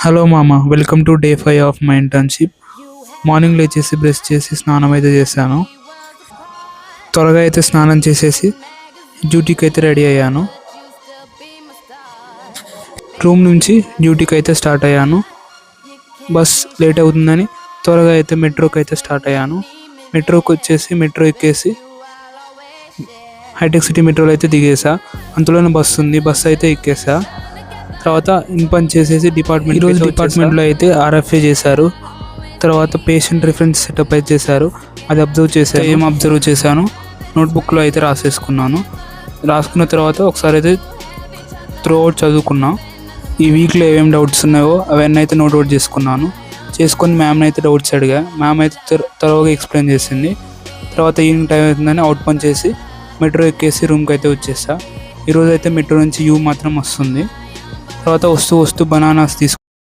Hello మామ, welcome to day 5 of my internship. Morning లేచేసి brush చేసి స్నానం అయితే చేశాను. త్వరగా అయితే స్నానం చేసేసి డ్యూటీకి అయితే రెడీ అయ్యాను. రూమ్ నుంచి డ్యూటీకి అయితే స్టార్ట్ అయ్యాను. బస్ లేట్ అవుతుందని త్వరగా అయితే మెట్రోకి అయితే స్టార్ట్ అయ్యాను. మెట్రోకి వచ్చేసి మెట్రో ఎక్కేసి హైటెక్ సిటీ మెట్రోలో అయితే దిగేసా. అంతలోనే బస్సు ఉంది, బస్సు అయితే ఎక్కేసా. తర్వాత ఇన్ పని చేసేసి డిపార్ట్మెంట్లో అయితే ఆర్ఎఫ్ఏ చేశారు. తర్వాత పేషెంట్ రిఫరెన్స్ సెటప్ అయితే చేశారు. అది అబ్జర్వ్ చేశాను. ఏం అబ్జర్వ్ చేశాను నోట్బుక్లో అయితే రాసుకున్న తర్వాత ఒకసారి అయితే త్రూఅవుట్ చదువుకున్నా. ఈ వీక్లో ఏమేమి డౌట్స్ ఉన్నాయో అవన్నీ అయితే నోట్ అవుట్ చేసుకొని మ్యామ్ని అయితే డౌట్స్ అడిగా. మ్యామ్ అయితే త్వరగా ఎక్స్ప్లెయిన్ చేసింది. తర్వాత ఈవినింగ్ టైం అవుతుందని అవుట్ పని చేసి మెట్రో ఎక్కేసి రూమ్కి అయితే వచ్చేసా. ఈరోజు అయితే మెట్రో నుంచి యూ మాత్రం వస్తుంది. తర్వాత వస్తూ బనానాస్